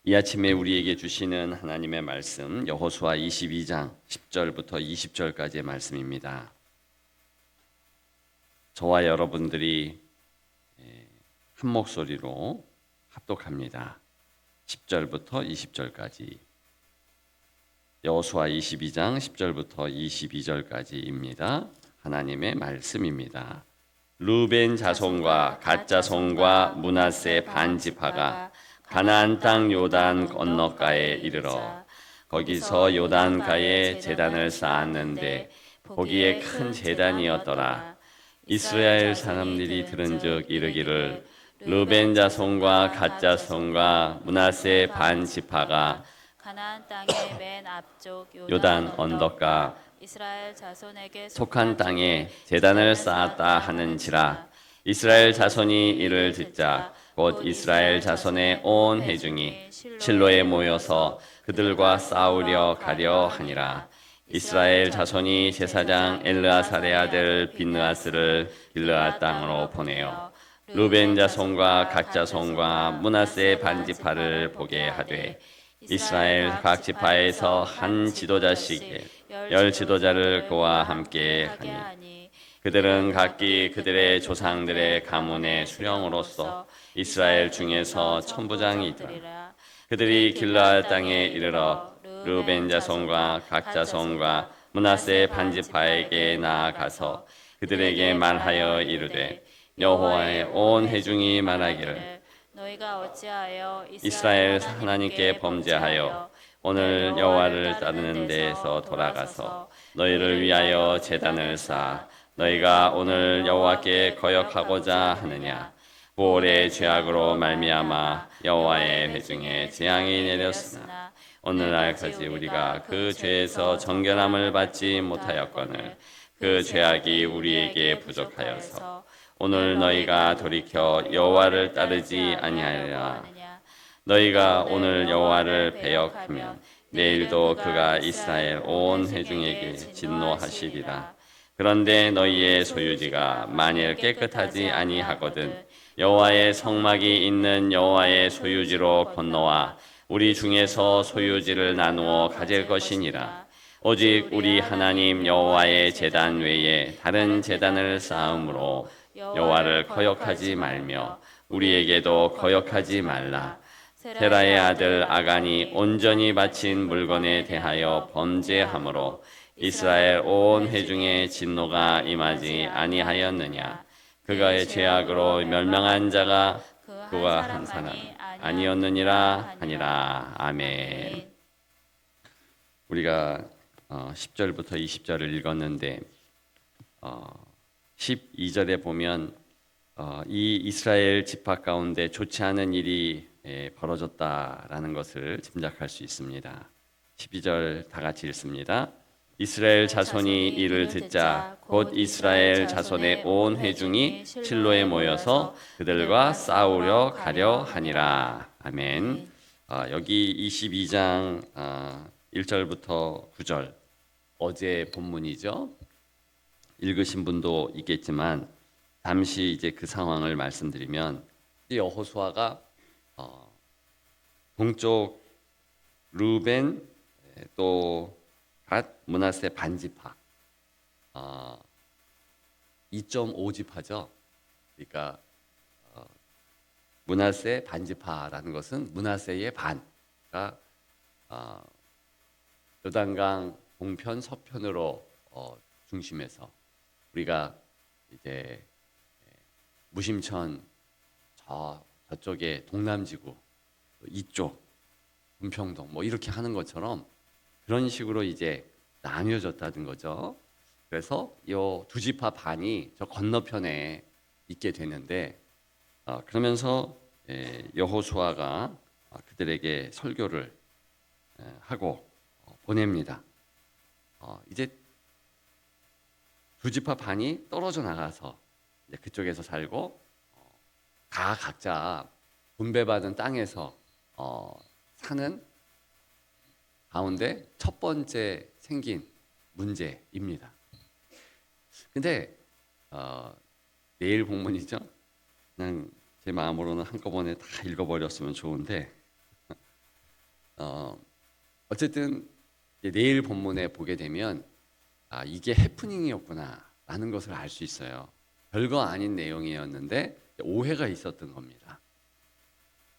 이 아침에 우리에게 주시는 하나님의 말씀 여호수아 22장 10절부터 20절까지의 말씀입니다. 저와 여러분들이 한 목소리로 합독합니다. 10절부터 20절까지 여호수아 22장 10절부터 22절까지입니다. 하나님의 말씀입니다. 르벤 자손과 갓 자손과 므낫세 반 지파가 가나안 땅 요단 건너가에 이르러 거기서 요단가에 제단을 쌓았는데 거기에 큰 제단이었더라. 이스라엘 사람들이 들은즉 이르기를 르벤 자손과 갓 자손과 므낫세 반 지파가 가나안 땅의 맨 앞쪽 요단 언덕가 이스라엘 자손에게 속한 땅에 제단을 쌓았다 하는지라. 이스라엘 자손이 이를 듣자 곧 이스라엘 자손의 온 회중이 실로에 모여서 그들과 싸우려 가려 하니라. 이스라엘 자손이 제사장 엘르아살의 아들 빈느하스를 길르앗 땅으로 보내어 르벤 자손과 갓 자손과 므낫세 반지파를 보게 하되 이스라엘 각 지파에서 한 지도자씩 열 지도자를 그와 함께 하니 그들은 각기 그들의 조상들의 가문의 수령으로서 이스라엘 중에서 천부장이더라. 그들이 길르앗 땅에 이르러 르벤 자손과 각 자손과 므낫세 반지파에게 나아가서 그들에게 말하여 이르되 여호와의 온 회중이 말하기를 너희가 어찌하여 이스라엘 하나님께 범죄하여 오늘 여호와를 따르는 데에서 돌아가서 너희를 위하여 제단을 쌓아 너희가 오늘 여호와께 거역하고자 하느냐. 부올의 죄악으로 말미암아 여호와의 회중에 재앙이 내렸으나 오늘날까지 우리가 그 죄에서 정결함을 받지 못하였거늘 그 죄악이 우리에게 부족하여서 오늘 너희가 돌이켜 여호와를 따르지 아니하리라. 너희가 오늘 여호와를 배역하면 내일도 그가 이스라엘 온 회중에게 진노하시리라. 그런데 너희의 소유지가 만일 깨끗하지 아니하거든 여호와의 성막이 있는 여호와의 소유지로 건너와 우리 중에서 소유지를 나누어 가질 것이니라. 오직 우리 하나님 여호와의 제단 외에 다른 제단을 쌓음으로 여호와를 거역하지 말며 우리에게도 거역하지 말라. 세라의 아들 아간이 온전히 바친 물건에 대하여 범죄함으로 이스라엘 온 회중의 진노가 임하지 아니하였느냐. 그가의 죄악으로 멸망한 자가 그와 한 사람 아니었느니라 하니라. 아멘. 우리가 10절부터 20절을 읽었는데 12절에 보면 이 이스라엘 지파 가운데 좋지 않은 일이 벌어졌다라는 것을 짐작할 수 있습니다. 12절 다 같이 읽습니다. 이스라엘 자손이 이를 듣자 곧 이스라엘 자손의 온 회중이 실로에 모여서 그들과 싸우려 가려 하니라. 아멘. 여기 22장 1절부터 9절 어제 본문이죠. 읽으신 분도 있겠지만 잠시 이제 그 상황을 말씀드리면 여호수아가 동쪽 르벤 또 갓 므낫세 반지파 2.5지파죠. 그러니까 므낫세 반지파라는 것은 므낫세의 반가 요단강 동편 서편으로 중심에서 우리가 이제 무심천 저쪽에 동남지구 이쪽 은평동 뭐 이렇게 하는 것처럼 그런 식으로 이제 나뉘어졌다는 거죠. 그래서 이 두 지파 반이 저 건너편에 있게 되는데 그러면서 여호수아가 그들에게 설교를 하고 보냅니다. 이제 두 지파 반이 떨어져 나가서 이제 그쪽에서 살고 다 각자 분배받은 땅에서 사는 가운데 첫 번째 생긴 문제입니다. 근데 내일 본문이죠. 그냥 제 마음으로는 한꺼번에 다 읽어버렸으면 좋은데 어쨌든 이제 내일 본문에 보게 되면 이게 해프닝이었구나라는 것을 알 수 있어요. 별거 아닌 내용이었는데 오해가 있었던 겁니다.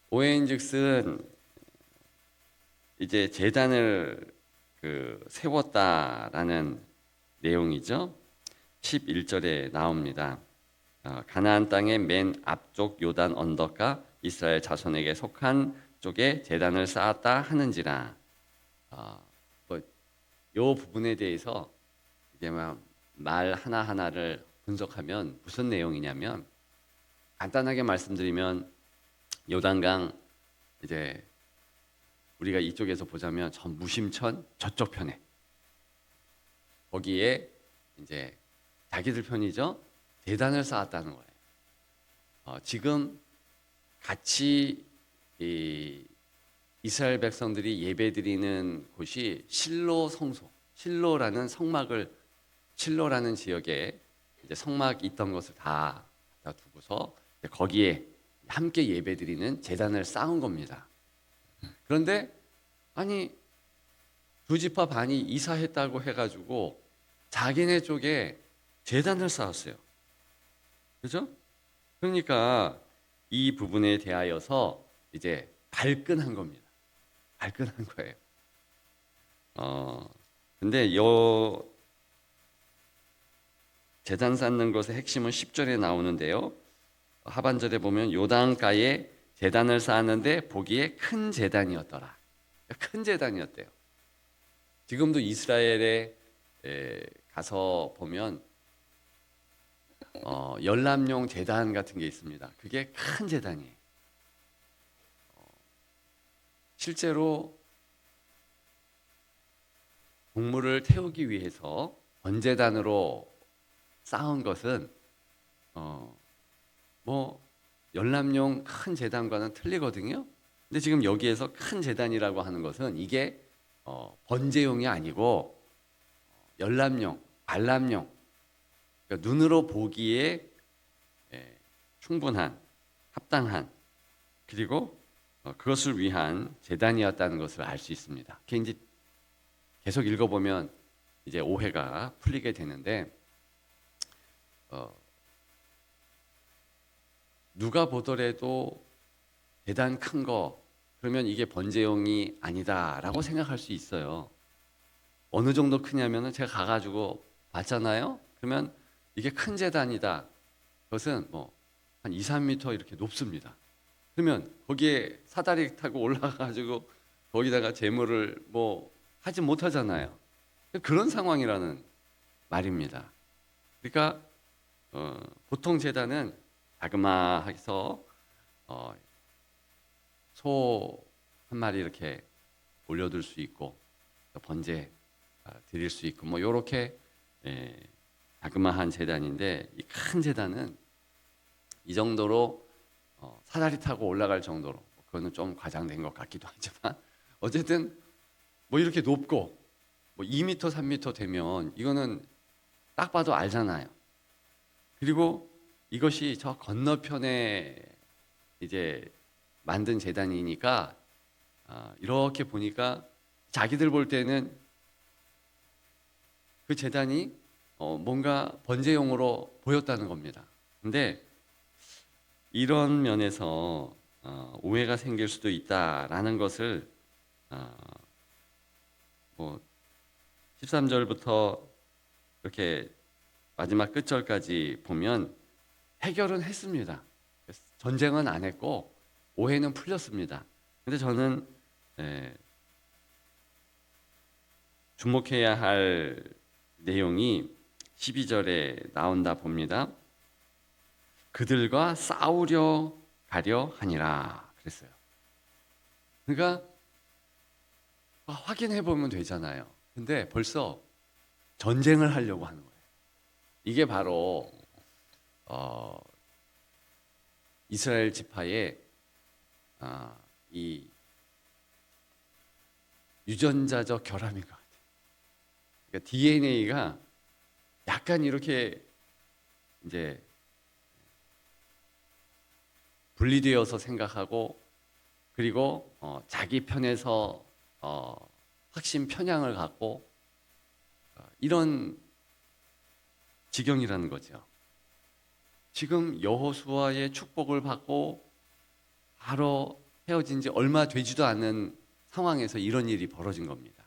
오해인즉슨 이제 제단을 세웠다라는 내용이죠. 11절에 나옵니다. 가나안 땅의 맨 앞쪽 요단 언덕과 이스라엘 자손에게 속한 쪽에 제단을 쌓았다 하는지라. 요 부분에 대해서 이제 말 하나 하나를 분석하면 무슨 내용이냐면, 간단하게 말씀드리면 요단강, 이제 우리가 이쪽에서 보자면 저 무심천 저쪽 편에, 거기에 이제 자기들 편이죠, 제단을 쌓았다는 거예요. 지금 같이 이스라엘 백성들이 예배드리는 곳이 실로 성소, 실로라는 지역에 이제 성막이 있던 것을 다 두고서 거기에 함께 예배드리는 제단을 쌓은 겁니다. 그런데 아니, 두 지파 반이 이사했다고 해가지고 자기네 쪽에 제단을 쌓았어요. 그죠? 그러니까 이 부분에 대하여서 이제 발끈한 겁니다. 발끈한 거예요. 근데 요 제단 쌓는 것의 핵심은 10절에 나오는데요. 하반절에 보면 요단가에 제단을 쌓았는데 보기에 큰 제단이었더라. 큰 제단이었대요. 지금도 이스라엘에 가서 보면 열람용 제단 같은 게 있습니다. 그게 큰 제단이에요. 실제로 동물을 태우기 위해서 번제단으로 쌓은 것은 열람용 큰 제단과는 틀리거든요. 근데 지금 여기에서 큰 제단이라고 하는 것은 이게 번제용이 아니고 열람용, 관람용, 그러니까 눈으로 보기에 충분한, 합당한, 그리고 그것을 위한 제단이었다는 것을 알 수 있습니다. 이제 계속 읽어보면 이제 오해가 풀리게 되는데, 누가 보더라도 제단 큰 거, 그러면 이게 번제용이 아니다라고 생각할 수 있어요. 어느 정도 크냐면은 제가 가가지고 봤잖아요. 그러면 이게 큰 제단이다. 그것은 한 2, 3m 이렇게 높습니다. 그러면 거기에 사다리 타고 올라가가지고 거기다가 제물을 하지 못하잖아요. 그런 상황이라는 말입니다. 그러니까 보통 제단은 자그마해서 소 한 마리 이렇게 올려둘 수 있고 번제 드릴 수 있고 요렇게 자그마한 제단인데, 이 큰 제단은 이 정도로 사다리 타고 올라갈 정도로, 그거는 좀 과장된 것 같기도 하지만 어쨌든 이렇게 높고 2m, 3m 되면 이거는 딱 봐도 알잖아요. 그리고 이것이 저 건너편에 이제 만든 제단이니까 이렇게 보니까 자기들 볼 때는 그 제단이 뭔가 번제용으로 보였다는 겁니다. 근데 이런 면에서 오해가 생길 수도 있다라는 것을 13절부터 이렇게 마지막 끝절까지 보면 해결은 했습니다. 전쟁은 안 했고 오해는 풀렸습니다. 근데 저는 주목해야 할 내용이 12절에 나온다 봅니다. 그들과 싸우려 가려 하니라 그랬어요. 그러니까 확인해 보면 되잖아요. 근데 벌써 전쟁을 하려고 하는 거예요. 이게 바로 이스라엘 지파의 이 유전자적 결함인 것 같아요. 그러니까 DNA가 약간 이렇게 이제 분리되어서 생각하고 그리고 자기 편에서 확신 편향을 갖고 이런 지경이라는 거죠. 지금 여호수아의 축복을 받고 바로 헤어진 지 얼마 되지도 않은 상황에서 이런 일이 벌어진 겁니다.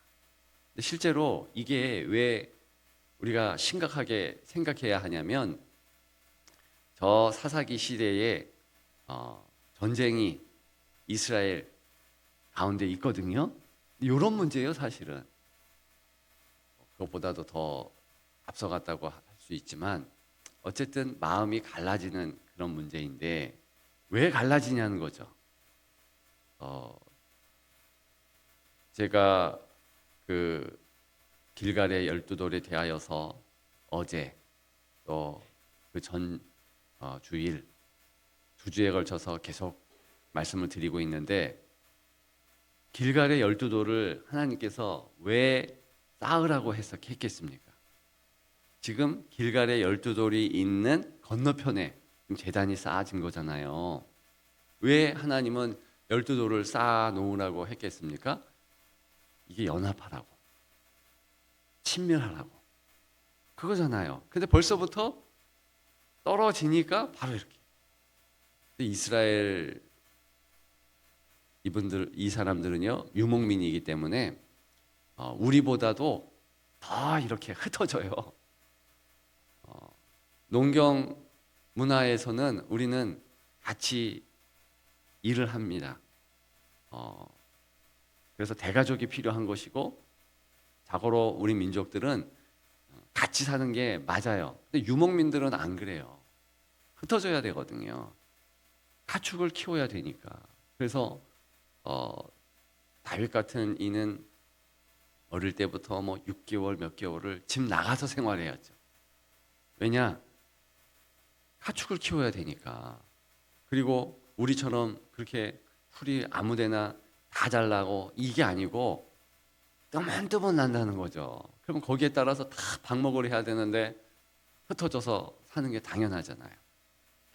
근데 실제로 이게 왜 우리가 심각하게 생각해야 하냐면 저 사사기 시대에 전쟁이 이스라엘 가운데 있거든요. 이런 문제예요, 사실은. 그것보다도 더 앞서갔다고 할 수 있지만 어쨌든 마음이 갈라지는 그런 문제인데 왜 갈라지냐는 거죠. 제가 그 길갈의 12돌에 대하여서 어제 또 그 전 주일 2주에 걸쳐서 계속 말씀을 드리고 있는데 길갈의 12돌을 하나님께서 왜 쌓으라고 했겠습니까? 지금 길갈의 12돌이 있는 건너편에 제단이 쌓아진 거잖아요. 왜 하나님은 12돌을 쌓아 놓으라고 했겠습니까? 이게 연합하라고, 친밀하라고, 그거잖아요. 근데 벌써부터 떨어지니까 바로 이렇게. 이스라엘 이 사람들은요 유목민이기 때문에 우리보다도 더 이렇게 흩어져요. 농경 문화에서는 우리는 같이 일을 합니다. 그래서 대가족이 필요한 것이고 자고로 우리 민족들은 같이 사는 게 맞아요. 근데 유목민들은 안 그래요. 흩어져야 되거든요. 가축을 키워야 되니까. 그래서 다윗 같은 이는 어릴 때부터 뭐 6개월 몇 개월을 집 나가서 생활해야죠. 왜냐? 가축을 키워야 되니까. 그리고 우리처럼 그렇게 풀이 아무데나 다 잘나고 이게 아니고 뜨문뜨문 난다는 거죠. 그러면 거기에 따라서 다 방목을 해야 되는데 흩어져서 사는 게 당연하잖아요.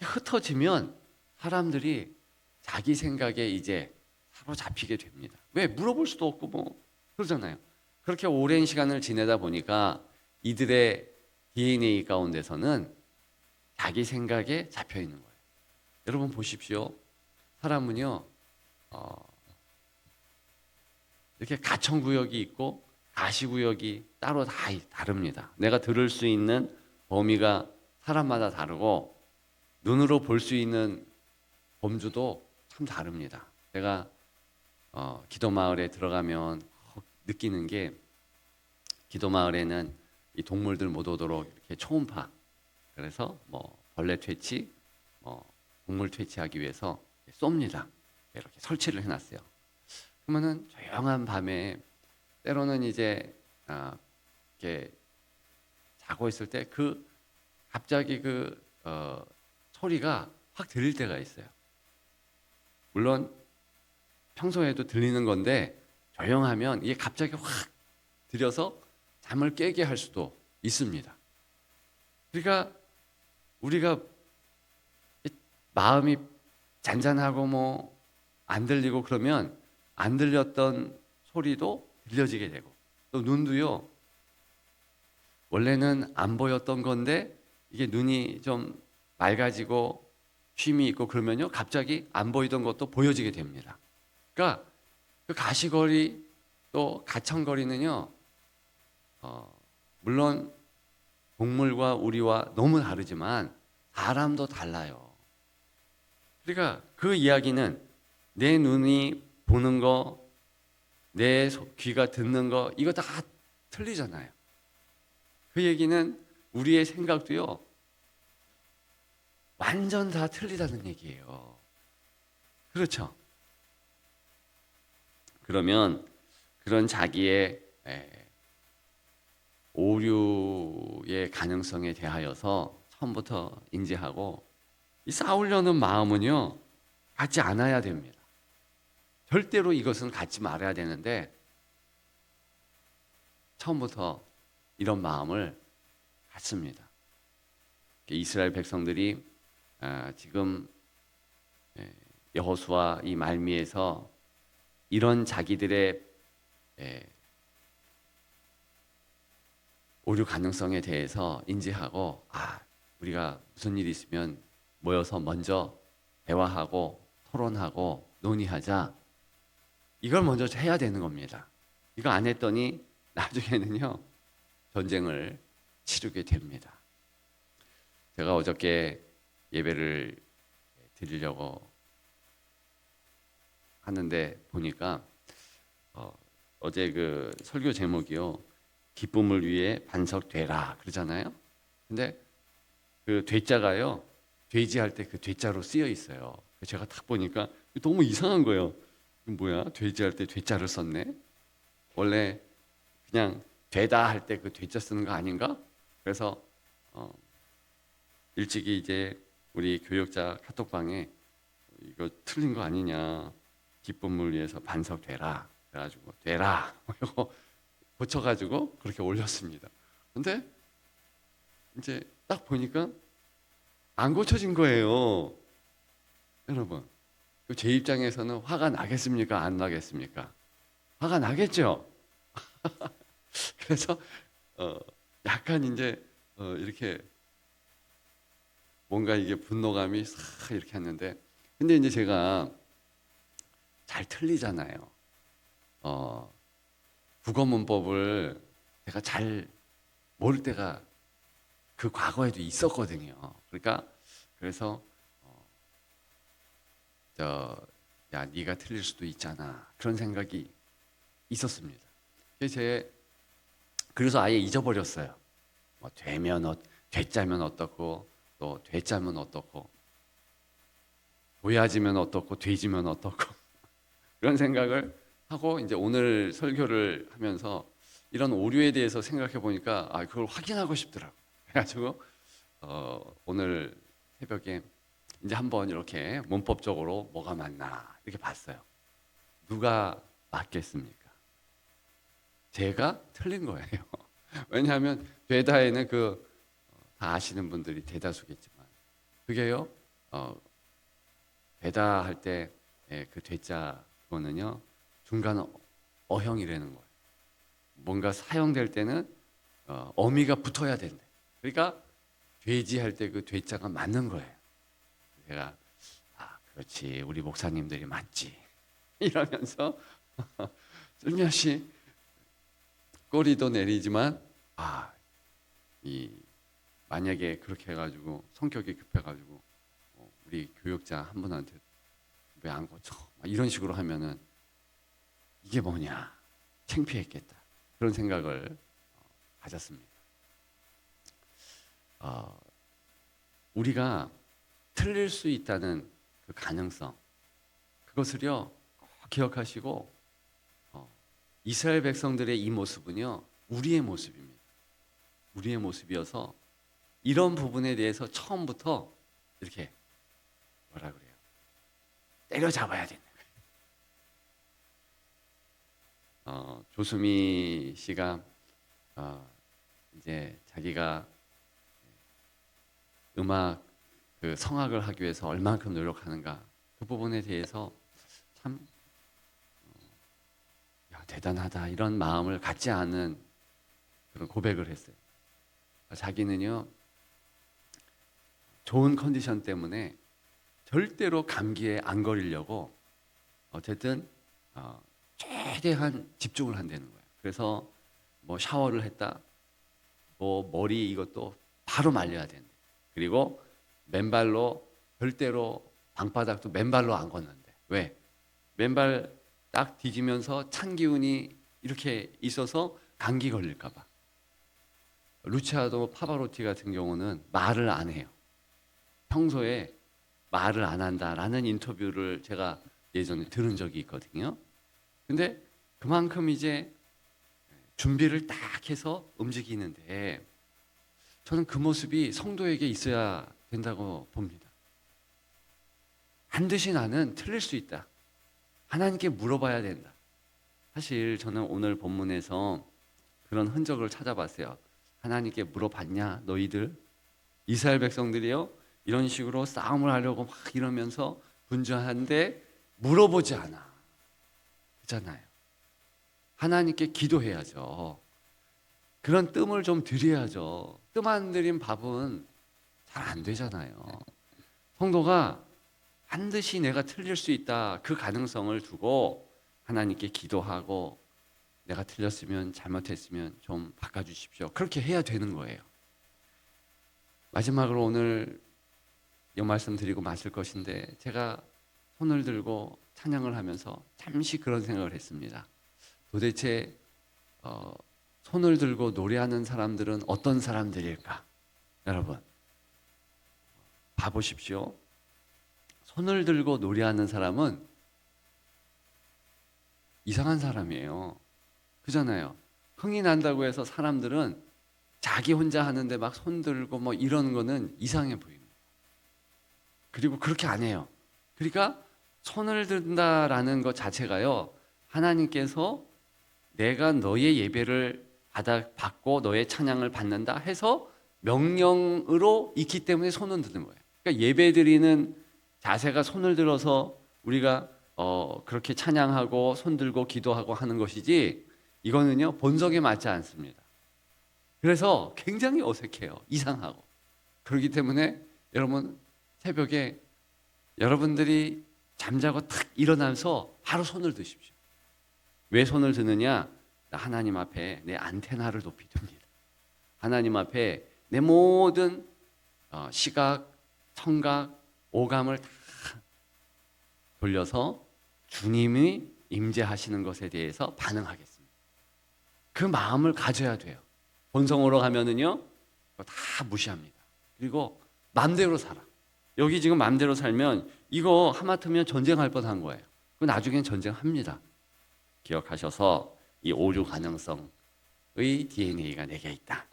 흩어지면 사람들이 자기 생각에 이제 사로잡히게 됩니다. 왜? 물어볼 수도 없고 뭐 그러잖아요. 그렇게 오랜 시간을 지내다 보니까 이들의 DNA 가운데서는 자기 생각에 잡혀 있는 거예요. 여러분 보십시오. 사람은요 이렇게 가청구역이 있고 가시구역이 따로 다 다릅니다. 내가 들을 수 있는 범위가 사람마다 다르고 눈으로 볼 수 있는 범주도 참 다릅니다. 제가 기도마을에 들어가면 느끼는 게 기도마을에는 이 동물들 못 오도록 이렇게 초음파, 그래서 뭐 벌레 퇴치, 동물 퇴치하기 위해서 쏩니다. 이렇게 설치를 해놨어요. 그러면은 조용한 밤에 때로는 이제 이렇게 자고 있을 때 그 갑자기 그 소리가 확 들릴 때가 있어요. 물론 평소에도 들리는 건데 조용하면 이게 갑자기 확 들여서 잠을 깨게 할 수도 있습니다. 그러니까 우리가 마음이 잔잔하고 뭐 안 들리고 그러면 안 들렸던 소리도 들려지게 되고 또 눈도요 원래는 안 보였던 건데 이게 눈이 좀 맑아지고 쉼이 있고 그러면요 갑자기 안 보이던 것도 보여지게 됩니다. 그러니까 그 가시거리 또 가청거리는요 물론 동물과 우리와 너무 다르지만 사람도 달라요. 그러니까 그 이야기는 내 눈이 보는 거, 내 귀가 듣는 거 이거 다 틀리잖아요. 그 얘기는 우리의 생각도요 완전 다 틀리다는 얘기예요. 그렇죠? 그러면 그런 자기의 오류의 가능성에 대하여서 처음부터 인지하고 이 싸우려는 마음은요 갖지 않아야 됩니다. 절대로 이것은 갖지 말아야 되는데 처음부터 이런 마음을 갖습니다. 이스라엘 백성들이 지금 여호수아 이 말미에서 이런 자기들의 오류 가능성에 대해서 인지하고 우리가 무슨 일이 있으면 모여서 먼저 대화하고 토론하고 논의하자. 이걸 먼저 해야 되는 겁니다. 이거 안 했더니 나중에는요 전쟁을 치르게 됩니다. 제가 어저께 예배를 드리려고 하는데 보니까 어제 그 설교 제목이요 기쁨을 위해 반석되라 그러잖아요. 근데 그 되자가요 돼지할 때 그 돼자로 쓰여 있어요. 제가 딱 보니까 너무 이상한 거예요. 뭐야 돼지할 때 돼자를 썼네. 원래 그냥 되다 할 때 그 돼자 쓰는 거 아닌가? 그래서 일찍이 이제 우리 교역자 카톡방에 이거 틀린 거 아니냐, 기쁨을 위해서 반석되라 그래가지고 되라 이거 고쳐가지고 그렇게 올렸습니다. 근데 이제 딱 보니까 안 고쳐진 거예요. 여러분 제 입장에서는 화가 나겠습니까? 안 나겠습니까? 화가 나겠죠. 그래서 약간 이제 이렇게 뭔가 이게 분노감이 싹 이렇게 했는데, 근데 이제 제가 잘 틀리잖아요. 국어 문법을 제가 잘 모를 때가 그 과거에도 있었거든요. 그러니까 그래서 야 네가 틀릴 수도 있잖아 그런 생각이 있었습니다. 그래서 아예 잊어버렸어요. 뭐 되짜면 어떻고 또 되짜면 어떻고 도야지면 어떻고 돼지면 어떻고 그런 생각을 하고 이제 오늘 설교를 하면서 이런 오류에 대해서 생각해 보니까 그걸 확인하고 싶더라고요. 그래가지고 오늘 새벽에 이제 한번 이렇게 문법적으로 뭐가 맞나 이렇게 봤어요. 누가 맞겠습니까? 제가 틀린 거예요. 왜냐하면 되다에는 다 아시는 분들이 대다수겠지만 그게요 되다 할 때 그 되자 그거는요 중간 어형이라는 거예요. 뭔가 사용될 때는 어미가 붙어야 된대. 그러니까 돼지 할 때 그 되자가 맞는 거예요. 제가 그렇지 우리 목사님들이 맞지 이러면서 슬며시 꼬리도 내리지만 만약에 그렇게 해가지고 성격이 급해가지고 우리 교역자 한 분한테 왜 안 고쳐 이런 식으로 하면은 이게 뭐냐 창피했겠다 그런 생각을 가졌습니다. 우리가 틀릴 수 있다는 그 가능성 그것을요 꼭 기억하시고 이스라엘 백성들의 이 모습은요 우리의 모습입니다. 우리의 모습이어서 이런 부분에 대해서 처음부터 이렇게 뭐라 그래요? 때려잡아야 되는 거예요. 조수미 씨가 이제 자기가 음악 그 성악을 하기 위해서 얼만큼 노력하는가 그 부분에 대해서 참 대단하다 이런 마음을 갖지 않은 그런 고백을 했어요. 자기는요 좋은 컨디션 때문에 절대로 감기에 안 걸리려고 어쨌든 최대한 집중을 한다는 거예요. 그래서 뭐 샤워를 했다, 뭐 머리 이것도 바로 말려야 된대. 그리고 맨발로 절대로 방바닥도 맨발로 안 걷는데. 왜? 맨발 딱 뒤지면서 찬 기운이 이렇게 있어서 감기 걸릴까 봐. 루치아도 파바로티 같은 경우는 말을 안 해요. 평소에 말을 안 한다라는 인터뷰를 제가 예전에 들은 적이 있거든요. 근데 그만큼 이제 준비를 딱 해서 움직이는데 저는 그 모습이 성도에게 있어야 된다고 봅니다. 반드시 나는 틀릴 수 있다. 하나님께 물어봐야 된다. 사실 저는 오늘 본문에서 그런 흔적을 찾아봤어요. 하나님께 물어봤냐 너희들? 이스라엘 백성들이요 이런 식으로 싸움을 하려고 막 이러면서 분주한데 물어보지 않아. 그렇잖아요. 하나님께 기도해야죠. 그런 뜸을 좀 드려야죠. 뜸 안 들인 밥은 잘 안 되잖아요. 성도가 반드시 내가 틀릴 수 있다. 그 가능성을 두고 하나님께 기도하고 내가 틀렸으면 잘못했으면 좀 바꿔주십시오. 그렇게 해야 되는 거예요. 마지막으로 오늘 이 말씀 드리고 마칠 것인데 제가 손을 들고 찬양을 하면서 잠시 그런 생각을 했습니다. 도대체 손을 들고 노래하는 사람들은 어떤 사람들일까? 여러분 봐보십시오. 손을 들고 노래하는 사람은 이상한 사람이에요. 그잖아요. 흥이 난다고 해서 사람들은 자기 혼자 하는데 막 손 들고 뭐 이런 거는 이상해 보입니다. 그리고 그렇게 안 해요. 그러니까 손을 든다라는 것 자체가요, 하나님께서 내가 너의 예배를 받고 너의 찬양을 받는다 해서 명령으로 있기 때문에 손을 드는 거예요. 그러니까 예배 드리는 자세가 손을 들어서 우리가 그렇게 찬양하고 손 들고 기도하고 하는 것이지, 이거는요 본성에 맞지 않습니다. 그래서 굉장히 어색해요. 이상하고. 그렇기 때문에 여러분 새벽에 여러분들이 잠자고 탁 일어나서 바로 손을 드십시오. 왜 손을 드느냐? 하나님 앞에 내 안테나를 높이 듭니다. 하나님 앞에 내 모든 시각, 청각, 오감을 다 돌려서 주님이 임재하시는 것에 대해서 반응하겠습니다. 그 마음을 가져야 돼요. 본성으로 가면은요 다 무시합니다. 그리고 마음대로 살아. 여기 지금 마음대로 살면 이거 하마터면 전쟁할 뻔한 거예요. 그 나중엔 전쟁합니다. 기억하셔서 이 오류 가능성의 DNA가 내게 있다.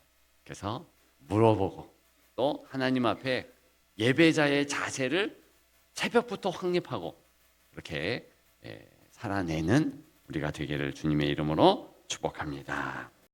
그래서 물어보고 또 하나님 앞에 예배자의 자세를 새벽부터 확립하고 이렇게 살아내는 우리가 되기를 주님의 이름으로 축복합니다.